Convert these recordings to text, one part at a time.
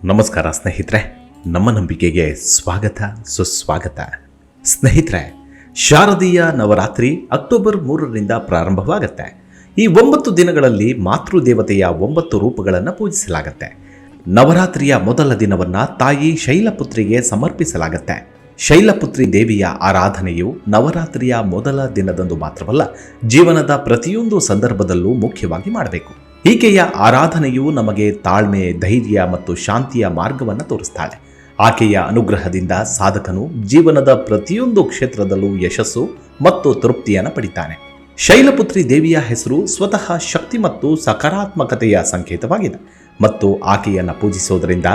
ನಮಸ್ಕಾರ ಸ್ನೇಹಿತರೆ, ನಮ್ಮ ನಂಬಿಕೆಗೆ ಸ್ವಾಗತ ಸುಸ್ವಾಗತ. ಸ್ನೇಹಿತರೆ, ಶಾರದೀಯ ನವರಾತ್ರಿ ಅಕ್ಟೋಬರ್ 3ರಿಂದ ಪ್ರಾರಂಭವಾಗುತ್ತೆ. ಈ 9 ದಿನಗಳಲ್ಲಿ ಮಾತೃದೇವತೆಯ 9 ರೂಪಗಳನ್ನು ಪೂಜಿಸಲಾಗುತ್ತೆ. ನವರಾತ್ರಿಯ ಮೊದಲ ದಿನವನ್ನು ತಾಯಿ ಶೈಲಪುತ್ರಿಗೆ ಸಮರ್ಪಿಸಲಾಗುತ್ತೆ. ಶೈಲಪುತ್ರಿ ದೇವಿಯ ಆರಾಧನೆಯು ನವರಾತ್ರಿಯ ಮೊದಲ ದಿನದಂದು ಮಾತ್ರವಲ್ಲ, ಜೀವನದ ಪ್ರತಿಯೊಂದು ಸಂದರ್ಭದಲ್ಲೂ ಮುಖ್ಯವಾಗಿ ಮಾಡಬೇಕು. ಈಕೆಯ ಆರಾಧನೆಯು ನಮಗೆ ತಾಳ್ಮೆ, ಧೈರ್ಯ ಮತ್ತು ಶಾಂತಿಯ ಮಾರ್ಗವನ್ನು ತೋರಿಸ್ತಾಳೆ. ಆಕೆಯ ಅನುಗ್ರಹದಿಂದ ಸಾಧಕನು ಜೀವನದ ಪ್ರತಿಯೊಂದು ಕ್ಷೇತ್ರದಲ್ಲೂ ಯಶಸ್ಸು ಮತ್ತು ತೃಪ್ತಿಯನ್ನು ಪಡಿತಾನೆ. ಶೈಲಪುತ್ರಿ ದೇವಿಯ ಹೆಸರು ಸ್ವತಃ ಶಕ್ತಿ ಮತ್ತು ಸಕಾರಾತ್ಮಕತೆಯ ಸಂಕೇತವಾಗಿದೆ ಮತ್ತು ಆಕೆಯನ್ನು ಪೂಜಿಸುವುದರಿಂದ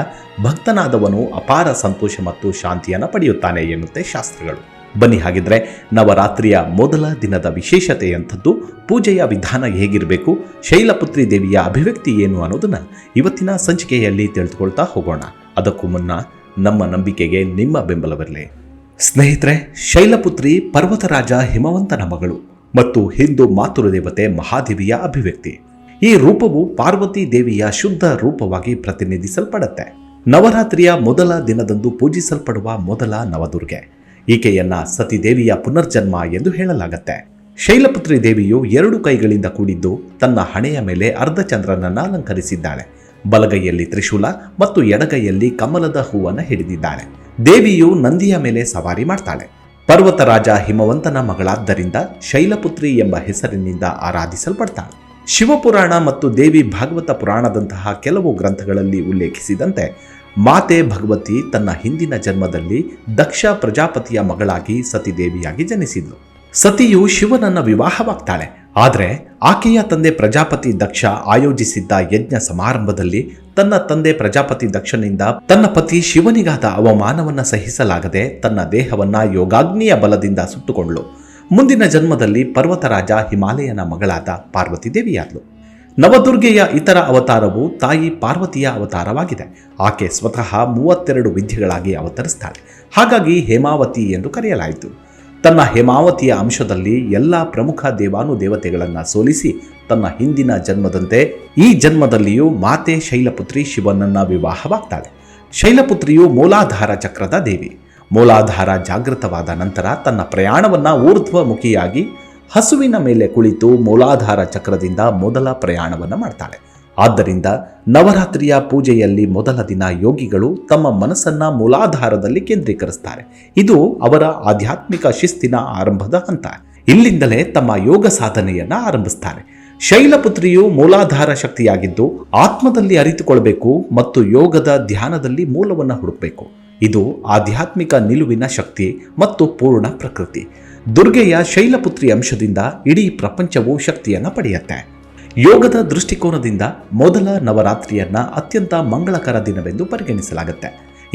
ಭಕ್ತನಾದವನು ಅಪಾರ ಸಂತೋಷ ಮತ್ತು ಶಾಂತಿಯನ್ನು ಪಡೆಯುತ್ತಾನೆ ಎನ್ನುತ್ತೆ ಶಾಸ್ತ್ರಗಳು. ಬನ್ನಿ, ಹಾಗಿದ್ರೆ ನವರಾತ್ರಿಯ ಮೊದಲ ದಿನದ ವಿಶೇಷತೆ ಎಂಥದ್ದು, ಪೂಜೆಯ ವಿಧಾನ ಹೇಗಿರಬೇಕು, ಶೈಲಪುತ್ರಿ ದೇವಿಯ ಅಭಿವ್ಯಕ್ತಿ ಏನು ಅನ್ನೋದನ್ನು ಇವತ್ತಿನ ಸಂಚಿಕೆಯಲ್ಲಿ ತಿಳಿದುಕೊಳ್ತಾ ಹೋಗೋಣ. ಅದಕ್ಕೂ ಮುನ್ನ ನಮ್ಮ ನಂಬಿಕೆಗೆ ನಿಮ್ಮ ಬೆಂಬಲವಿರಲಿ. ಸ್ನೇಹಿತರೆ, ಶೈಲಪುತ್ರಿ ಪರ್ವತರಾಜ ಹಿಮವಂತನ ಮಗಳು ಮತ್ತು ಹಿಂದೂ ಮಾತೃದೇವತೆ ಮಹಾದೇವಿಯ ಅಭಿವ್ಯಕ್ತಿ. ಈ ರೂಪವು ಪಾರ್ವತಿ ದೇವಿಯ ಶುದ್ಧ ರೂಪವಾಗಿ ಪ್ರತಿನಿಧಿಸಲ್ಪಡುತ್ತೆ. ನವರಾತ್ರಿಯ ಮೊದಲ ದಿನದಂದು ಪೂಜಿಸಲ್ಪಡುವ ಮೊದಲ ನವದುರ್ಗೆ. ಈಕೆಯನ್ನ ಸತಿದೇವಿಯ ಪುನರ್ಜನ್ಮ ಎಂದು ಹೇಳಲಾಗುತ್ತೆ. ಶೈಲಪುತ್ರಿ ದೇವಿಯು 2 ಕೈಗಳಿಂದ ಕೂಡಿದ್ದು ತನ್ನ ಹಣೆಯ ಮೇಲೆ ಅರ್ಧಚಂದ್ರನನ್ನ ಅಲಂಕರಿಸಿದ್ದಾಳೆ. ಬಲಗೈಯಲ್ಲಿ ತ್ರಿಶೂಲ ಮತ್ತು ಎಡಗೈಯಲ್ಲಿ ಕಮಲದ ಹೂವನ್ನು ಹಿಡಿದಿದ್ದಾಳೆ. ದೇವಿಯು ನಂದಿಯ ಮೇಲೆ ಸವಾರಿ ಮಾಡ್ತಾಳೆ. ಪರ್ವತರಾಜ ಹಿಮವಂತನ ಮಗಳಾದ್ದರಿಂದ ಶೈಲಪುತ್ರಿ ಎಂಬ ಹೆಸರಿನಿಂದ ಆರಾಧಿಸಲ್ಪಡ್ತಾಳೆ. ಶಿವಪುರಾಣ ಮತ್ತು ದೇವಿ ಭಾಗವತ ಪುರಾಣದಂತಹ ಕೆಲವು ಗ್ರಂಥಗಳಲ್ಲಿ ಉಲ್ಲೇಖಿಸಿದಂತೆ ಮಾತೆ ಭಗವತಿ ತನ್ನ ಹಿಂದಿನ ಜನ್ಮದಲ್ಲಿ ದಕ್ಷ ಪ್ರಜಾಪತಿಯ ಮಗಳಾಗಿ ಸತಿದೇವಿಯಾಗಿ ಜನಿಸಿದ್ಲು. ಸತಿಯು ಶಿವನನ್ನ ವಿವಾಹವಾಗ್ತಾಳೆ. ಆದರೆ ಆಕೆಯ ತಂದೆ ಪ್ರಜಾಪತಿ ದಕ್ಷ ಆಯೋಜಿಸಿದ್ದ ಯಜ್ಞ ಸಮಾರಂಭದಲ್ಲಿ ತನ್ನ ತಂದೆ ಪ್ರಜಾಪತಿ ದಕ್ಷನಿಂದ ತನ್ನ ಪತಿ ಶಿವನಿಗಾದ ಅವಮಾನವನ್ನ ಸಹಿಸಲಾಗದೆ ತನ್ನ ದೇಹವನ್ನ ಯೋಗಾಗ್ನಿಯ ಬಲದಿಂದ ಸುಟ್ಟುಕೊಂಡಳು. ಮುಂದಿನ ಜನ್ಮದಲ್ಲಿ ಪರ್ವತರಾಜ ಹಿಮಾಲಯನ ಮಗಳಾದ ಪಾರ್ವತಿ ದೇವಿಯಾದ್ಲು. ನವದುರ್ಗೆಯ ಇತರ ಅವತಾರವು ತಾಯಿ ಪಾರ್ವತಿಯ ಅವತಾರವಾಗಿದೆ. ಆಕೆ ಸ್ವತಃ 32 ವಿದ್ಯೆಗಳಾಗಿ ಅವತರಿಸ್ತಾಳೆ. ಹಾಗಾಗಿ ಹೇಮಾವತಿ ಎಂದು ಕರೆಯಲಾಯಿತು. ತನ್ನ ಹೇಮಾವತಿಯ ಅಂಶದಲ್ಲಿ ಎಲ್ಲ ಪ್ರಮುಖ ದೇವಾನುದೇವತೆಗಳನ್ನು ಸೋಲಿಸಿ ತನ್ನ ಹಿಂದಿನ ಜನ್ಮದಂತೆ ಈ ಜನ್ಮದಲ್ಲಿಯೂ ಮಾತೆ ಶೈಲಪುತ್ರಿ ಶಿವನನ್ನ ವಿವಾಹವಾಗ್ತಾಳೆ. ಶೈಲಪುತ್ರಿಯು ಮೂಲಾಧಾರ ಚಕ್ರದ ದೇವಿ. ಮೂಲಾಧಾರ ಜಾಗೃತವಾದ ನಂತರ ತನ್ನ ಪ್ರಯಾಣವನ್ನ ಊರ್ಧ್ವಮುಖಿಯಾಗಿ ಹಸುವಿನ ಮೇಲೆ ಕುಳಿತು ಮೂಲಾಧಾರ ಚಕ್ರದಿಂದ ಮೊದಲ ಪ್ರಯಾಣವನ್ನು ಮಾಡ್ತಾಳೆ. ಆದ್ದರಿಂದ ನವರಾತ್ರಿಯ ಪೂಜೆಯಲ್ಲಿ ಮೊದಲ ದಿನ ಯೋಗಿಗಳು ತಮ್ಮ ಮನಸ್ಸನ್ನ ಮೂಲಾಧಾರದಲ್ಲಿ ಕೇಂದ್ರೀಕರಿಸ್ತಾರೆ. ಇದು ಅವರ ಆಧ್ಯಾತ್ಮಿಕ ಶಿಸ್ತಿನ ಆರಂಭದ ಹಂತ. ಇಲ್ಲಿಂದಲೇ ತಮ್ಮ ಯೋಗ ಸಾಧನೆಯನ್ನ ಆರಂಭಿಸ್ತಾರೆ. ಶೈಲಪುತ್ರಿಯು ಮೂಲಾಧಾರ ಶಕ್ತಿಯಾಗಿದ್ದು ಆತ್ಮದಲ್ಲಿ ಅರಿತುಕೊಳ್ಬೇಕು ಮತ್ತು ಯೋಗದ ಧ್ಯಾನದಲ್ಲಿ ಮೂಲವನ್ನು ಹುಡುಕಬೇಕು. ಇದು ಆಧ್ಯಾತ್ಮಿಕ ನಿಲುವಿನ ಶಕ್ತಿ ಮತ್ತು ಪೂರ್ಣ ಪ್ರಕೃತಿ. ದುರ್ಗೆಯ ಶೈಲಪುತ್ರಿ ಅಂಶದಿಂದ ಇಡೀ ಪ್ರಪಂಚವು ಶಕ್ತಿಯನ್ನು ಪಡೆಯುತ್ತೆ. ಯೋಗದ ದೃಷ್ಟಿಕೋನದಿಂದ ಮೊದಲ ನವರಾತ್ರಿಯನ್ನ ಅತ್ಯಂತ ಮಂಗಳಕರ ದಿನವೆಂದು ಪರಿಗಣಿಸಲಾಗುತ್ತೆ.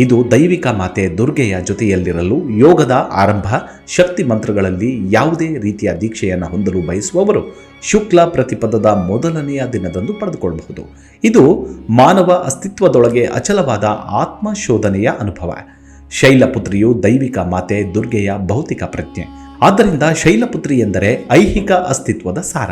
ಇದು ದೈವಿಕ ಮಾತೆ ದುರ್ಗೆಯ ಜೊತೆಯಲ್ಲಿರಲು ಯೋಗದ ಆರಂಭ. ಶಕ್ತಿ ಮಂತ್ರಗಳಲ್ಲಿ ಯಾವುದೇ ರೀತಿಯ ದೀಕ್ಷೆಯನ್ನು ಹೊಂದಲು ಬಯಸುವವರು ಶುಕ್ಲ ಪ್ರತಿಪದದ ಮೊದಲನೆಯ ದಿನದಂದು ಪಡೆದುಕೊಳ್ಳಬಹುದು. ಇದು ಮಾನವ ಅಸ್ತಿತ್ವದೊಳಗೆ ಅಚಲವಾದ ಆತ್ಮಶೋಧನೆಯ ಅನುಭವ. ಶೈಲಪುತ್ರಿಯು ದೈವಿಕ ಮಾತೆ ದುರ್ಗೆಯ ಭೌತಿಕ ಪ್ರಜ್ಞೆ. ಆದ್ದರಿಂದ ಶೈಲಪುತ್ರಿ ಎಂದರೆ ಐಹಿಕ ಅಸ್ತಿತ್ವದ ಸಾರ.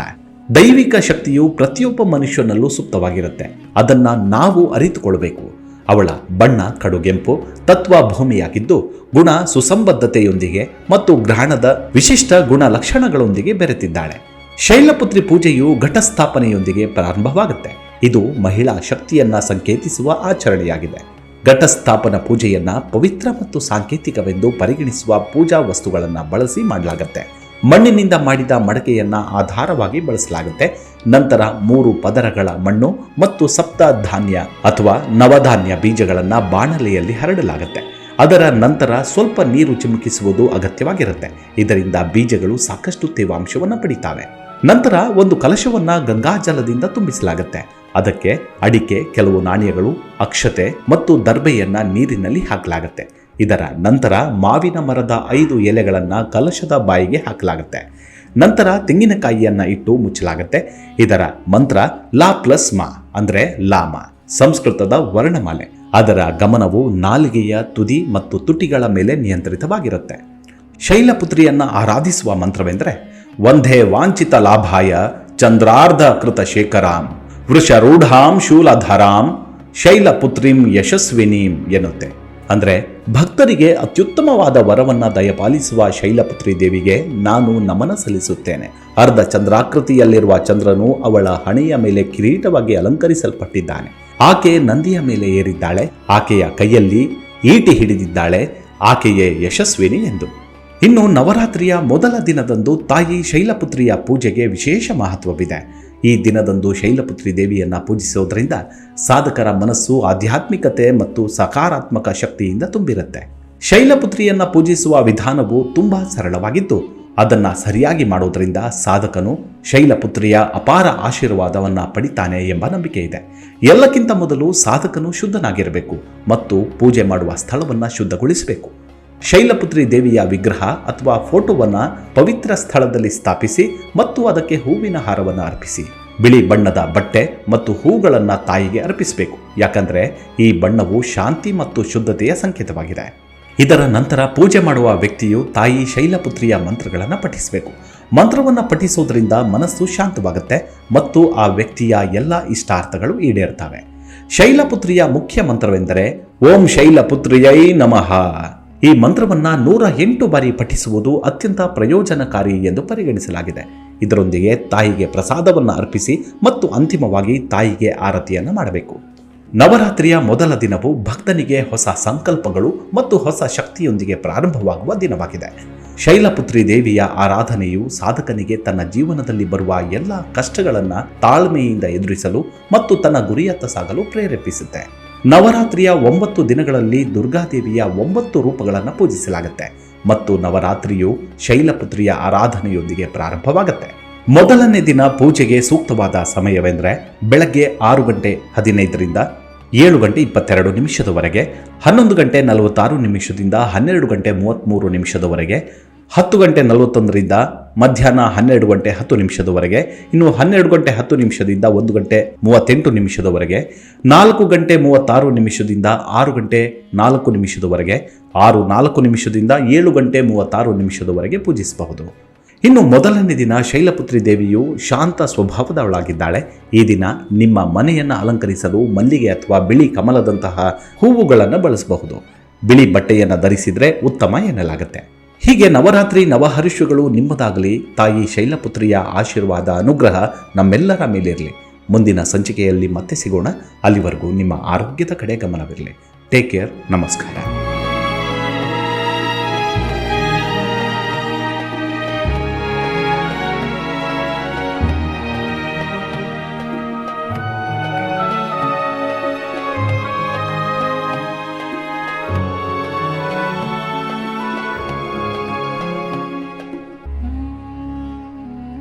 ದೈವಿಕ ಶಕ್ತಿಯು ಪ್ರತಿಯೊಬ್ಬ ಮನುಷ್ಯನಲ್ಲೂ ಸುಪ್ತವಾಗಿರುತ್ತೆ. ಅದನ್ನು ನಾವು ಅರಿತುಕೊಳ್ಳಬೇಕು. ಅವಳ ಬಣ್ಣ ಕಡುಗೆಂಪು, ತತ್ವ ಭೂಮಿಯಾಗಿದ್ದು ಗುಣ ಸುಸಂಬದ್ಧತೆಯೊಂದಿಗೆ ಮತ್ತು ಗ್ರಹಣದ ವಿಶಿಷ್ಟ ಗುಣ ಲಕ್ಷಣಗಳೊಂದಿಗೆ ಬೆರೆತಿದ್ದಾಳೆ. ಶೈಲಪುತ್ರಿ ಪೂಜೆಯು ಘಟಸ್ಥಾಪನೆಯೊಂದಿಗೆ ಪ್ರಾರಂಭವಾಗುತ್ತೆ. ಇದು ಮಹಿಳಾ ಶಕ್ತಿಯನ್ನ ಸಂಕೇತಿಸುವ ಆಚರಣೆಯಾಗಿದೆ. ಘಟಸ್ಥಾಪನ ಪೂಜೆಯನ್ನ ಪವಿತ್ರ ಮತ್ತು ಸಾಂಕೇತಿಕವೆಂದು ಪರಿಗಣಿಸುವ ಪೂಜಾ ವಸ್ತುಗಳನ್ನು ಬಳಸಿ ಮಾಡಲಾಗುತ್ತೆ. ಮಣ್ಣಿನಿಂದ ಮಾಡಿದ ಮಡಕೆಯನ್ನ ಆಧಾರವಾಗಿ ಬಳಸಲಾಗುತ್ತೆ. ನಂತರ 3 ಪದರಗಳ ಮಣ್ಣು ಮತ್ತು ಸಪ್ತ ಧಾನ್ಯ ಅಥವಾ ನವಧಾನ್ಯ ಬೀಜಗಳನ್ನು ಬಾಣಲೆಯಲ್ಲಿ ಹರಡಲಾಗುತ್ತೆ. ಅದರ ನಂತರ ಸ್ವಲ್ಪ ನೀರು ಚಿಮುಕಿಸುವುದು ಅಗತ್ಯವಾಗಿರುತ್ತೆ. ಇದರಿಂದ ಬೀಜಗಳು ಸಾಕಷ್ಟು ತೇವಾಂಶವನ್ನು ಪಡಿತಾವೆ. ನಂತರ ಒಂದು ಕಲಶವನ್ನ ಗಂಗಾಜಲದಿಂದ ತುಂಬಿಸಲಾಗುತ್ತೆ. ಅದಕ್ಕೆ ಅಡಿಕೆ, ಕೆಲವು ನಾಣ್ಯಗಳು, ಅಕ್ಷತೆ ಮತ್ತು ದರ್ಬೆಯನ್ನ ನೀರಿನಲ್ಲಿ ಹಾಕಲಾಗುತ್ತೆ. ಇದರ ನಂತರ ಮಾವಿನ ಮರದ 5 ಎಲೆಗಳನ್ನು ಕಲಶದ ಬಾಯಿಗೆ ಹಾಕಲಾಗುತ್ತೆ. ನಂತರ ತೆಂಗಿನಕಾಯಿಯನ್ನ ಇಟ್ಟು ಮುಚ್ಚಲಾಗುತ್ತೆ. ಇದರ ಮಂತ್ರ ಲಾ ಪ್ಲಸ್ ಮಾ ಅಂದರೆ ಲಾಮ, ಸಂಸ್ಕೃತದ ವರ್ಣಮಾಲೆ. ಅದರ ಗಮನವು ನಾಲಿಗೆಯ ತುದಿ ಮತ್ತು ತುಟಿಗಳ ಮೇಲೆ ನಿಯಂತ್ರಿತವಾಗಿರುತ್ತೆ. ಶೈಲಪುತ್ರಿಯನ್ನ ಆರಾಧಿಸುವ ಮಂತ್ರವೆಂದರೆ ವಂದೇ ವಾಂಛಿತ ಲಾಭಾಯ ಚಂದ್ರಾರ್ಧ ಕೃತ ಶೇಖರಾಂ ವೃಷರೂಢಾಂ ಶೂಲಧರಾಂ ಶೈಲಪುತ್ರಿಂ ಯಶಸ್ವಿನೀಂ ಎನ್ನುತ್ತೆ. ಅಂದ್ರೆ ಭಕ್ತರಿಗೆ ಅತ್ಯುತ್ತಮವಾದ ವರವನ್ನ ದಯಪಾಲಿಸುವ ಶೈಲಪುತ್ರಿ ದೇವಿಗೆ ನಾನು ನಮನ ಸಲ್ಲಿಸುತ್ತೇನೆ. ಅರ್ಧ ಚಂದ್ರಾಕೃತಿಯಲ್ಲಿರುವ ಚಂದ್ರನು ಅವಳ ಹಣೆಯ ಮೇಲೆ ಕಿರೀಟವಾಗಿ ಅಲಂಕರಿಸಲ್ಪಟ್ಟಿದ್ದಾನೆ. ಆಕೆ ನಂದಿಯ ಮೇಲೆ ಏರಿದ್ದಾಳೆ. ಆಕೆಯ ಕೈಯಲ್ಲಿ ಈಟಿ ಹಿಡಿದಿದ್ದಾಳೆ. ಆಕೆಯೇ ಯಶಸ್ವಿನಿ ಎಂದು. ಇನ್ನು ನವರಾತ್ರಿಯ ಮೊದಲ ದಿನದಂದು ತಾಯಿ ಶೈಲಪುತ್ರಿಯ ಪೂಜೆಗೆ ವಿಶೇಷ ಮಹತ್ವವಿದೆ. ಈ ದಿನದಂದು ಶೈಲಪುತ್ರಿ ದೇವಿಯನ್ನ ಪೂಜಿಸೋದ್ರಿಂದ ಸಾಧಕರ ಮನಸ್ಸು ಆಧ್ಯಾತ್ಮಿಕತೆ ಮತ್ತು ಸಕಾರಾತ್ಮಕ ಶಕ್ತಿಯಿಂದ ತುಂಬಿರುತ್ತೆ. ಶೈಲಪುತ್ರಿಯನ್ನ ಪೂಜಿಸುವ ವಿಧಾನವು ತುಂಬಾ ಸರಳವಾಗಿದ್ದು, ಅದನ್ನ ಸರಿಯಾಗಿ ಮಾಡೋದ್ರಿಂದ ಸಾಧಕನು ಶೈಲಪುತ್ರಿಯ ಅಪಾರ ಆಶೀರ್ವಾದವನ್ನ ಪಡಿತಾನೆ ಎಂಬ ನಂಬಿಕೆ ಇದೆ. ಎಲ್ಲಕ್ಕಿಂತ ಮೊದಲು ಸಾಧಕನು ಶುದ್ಧನಾಗಿರಬೇಕು ಮತ್ತು ಪೂಜೆ ಮಾಡುವ ಸ್ಥಳವನ್ನ ಶುದ್ಧಗೊಳಿಸಬೇಕು. ಶೈಲಪುತ್ರಿ ದೇವಿಯ ವಿಗ್ರಹ ಅಥವಾ ಫೋಟೋವನ್ನ ಪವಿತ್ರ ಸ್ಥಳದಲ್ಲಿ ಸ್ಥಾಪಿಸಿ ಮತ್ತು ಅದಕ್ಕೆ ಹೂವಿನ ಹಾರವನ್ನು ಅರ್ಪಿಸಿ. ಬಿಳಿ ಬಣ್ಣದ ಬಟ್ಟೆ ಮತ್ತು ಹೂಗಳನ್ನ ತಾಯಿಗೆ ಅರ್ಪಿಸಬೇಕು. ಯಾಕಂದ್ರೆ ಈ ಬಣ್ಣವು ಶಾಂತಿ ಮತ್ತು ಶುದ್ಧತೆಯ ಸಂಕೇತವಾಗಿದೆ. ಇದರ ನಂತರ ಪೂಜೆ ಮಾಡುವ ವ್ಯಕ್ತಿಯು ತಾಯಿ ಶೈಲಪುತ್ರಿಯ ಮಂತ್ರಗಳನ್ನು ಪಠಿಸಬೇಕು. ಮಂತ್ರವನ್ನು ಪಠಿಸೋದ್ರಿಂದ ಮನಸ್ಸು ಶಾಂತವಾಗುತ್ತೆ ಮತ್ತು ಆ ವ್ಯಕ್ತಿಯ ಎಲ್ಲ ಇಷ್ಟಾರ್ಥಗಳು ಈಡೇರ್ತವೆ. ಶೈಲಪುತ್ರಿಯ ಮುಖ್ಯ ಮಂತ್ರವೆಂದರೆ ಓಂ ಶೈಲಪುತ್ರಿಯೈ ನಮಃ. ಈ ಮಂತ್ರವನ್ನ 108 ಬಾರಿ ಪಠಿಸುವುದು ಅತ್ಯಂತ ಪ್ರಯೋಜನಕಾರಿ ಎಂದು ಪರಿಗಣಿಸಲಾಗಿದೆ. ಇದರೊಂದಿಗೆ ತಾಯಿಗೆ ಪ್ರಸಾದವನ್ನು ಅರ್ಪಿಸಿ ಮತ್ತು ಅಂತಿಮವಾಗಿ ತಾಯಿಗೆ ಆರತಿಯನ್ನು ಮಾಡಬೇಕು. ನವರಾತ್ರಿಯ ಮೊದಲ ದಿನವು ಭಕ್ತನಿಗೆ ಹೊಸ ಸಂಕಲ್ಪಗಳು ಮತ್ತು ಹೊಸ ಶಕ್ತಿಯೊಂದಿಗೆ ಪ್ರಾರಂಭವಾಗುವ ದಿನವಾಗಿದೆ. ಶೈಲಪುತ್ರಿ ದೇವಿಯ ಆರಾಧನೆಯು ಸಾಧಕನಿಗೆ ತನ್ನ ಜೀವನದಲ್ಲಿ ಬರುವ ಎಲ್ಲ ಕಷ್ಟಗಳನ್ನು ತಾಳ್ಮೆಯಿಂದ ಎದುರಿಸಲು ಮತ್ತು ತನ್ನ ಗುರಿಯತ್ತ ಸಾಗಲು ಪ್ರೇರೇಪಿಸುತ್ತೆ. ನವರಾತ್ರಿಯ 9 ದಿನಗಳಲ್ಲಿ ದುರ್ಗಾದೇವಿಯ 9 ರೂಪಗಳನ್ನು ಪೂಜಿಸಲಾಗುತ್ತೆ ಮತ್ತು ನವರಾತ್ರಿಯು ಶೈಲಪುತ್ರಿಯ ಆರಾಧನೆಯೊಂದಿಗೆ ಪ್ರಾರಂಭವಾಗುತ್ತೆ. ಮೊದಲನೇ ದಿನ ಪೂಜೆಗೆ ಸೂಕ್ತವಾದ ಸಮಯವೆಂದರೆ ಬೆಳಗ್ಗೆ 6:15 7:22 11:46 12:33 10:41 ಮಧ್ಯಾಹ್ನ 12:10 ಇನ್ನು 12:10 1:38 4:36 6:04 7:36 ಪೂಜಿಸಬಹುದು. ಇನ್ನು ಮೊದಲನೇ ದಿನ ಶೈಲಪುತ್ರಿ ದೇವಿಯು ಶಾಂತ ಸ್ವಭಾವದವಳಾಗಿದ್ದಾಳೆ. ಈ ದಿನ ನಿಮ್ಮ ಮನೆಯನ್ನು ಅಲಂಕರಿಸಲು ಮಲ್ಲಿಗೆ ಅಥವಾ ಬಿಳಿ ಕಮಲದಂತಹ ಹೂವುಗಳನ್ನು ಬಳಸಬಹುದು. ಬಿಳಿ ಬಟ್ಟೆಯನ್ನು ಧರಿಸಿದರೆ ಉತ್ತಮ ಎನ್ನಲಾಗುತ್ತೆ. ಹೀಗೆ ನವರಾತ್ರಿ ನವಹರ್ಷಗಳು ನಿಮ್ಮದಾಗಲಿ. ತಾಯಿ ಶೈಲಪುತ್ರಿಯ ಆಶೀರ್ವಾದ ಅನುಗ್ರಹ ನಮ್ಮೆಲ್ಲರ ಮೇಲಿರಲಿ. ಮುಂದಿನ ಸಂಚಿಕೆಯಲ್ಲಿ ಮತ್ತೆ ಸಿಗೋಣ. ಅಲ್ಲಿವರೆಗೂ ನಿಮ್ಮ ಆರೋಗ್ಯದ ಕಡೆ ಗಮನವಿರಲಿ. Take care. ನಮಸ್ಕಾರ.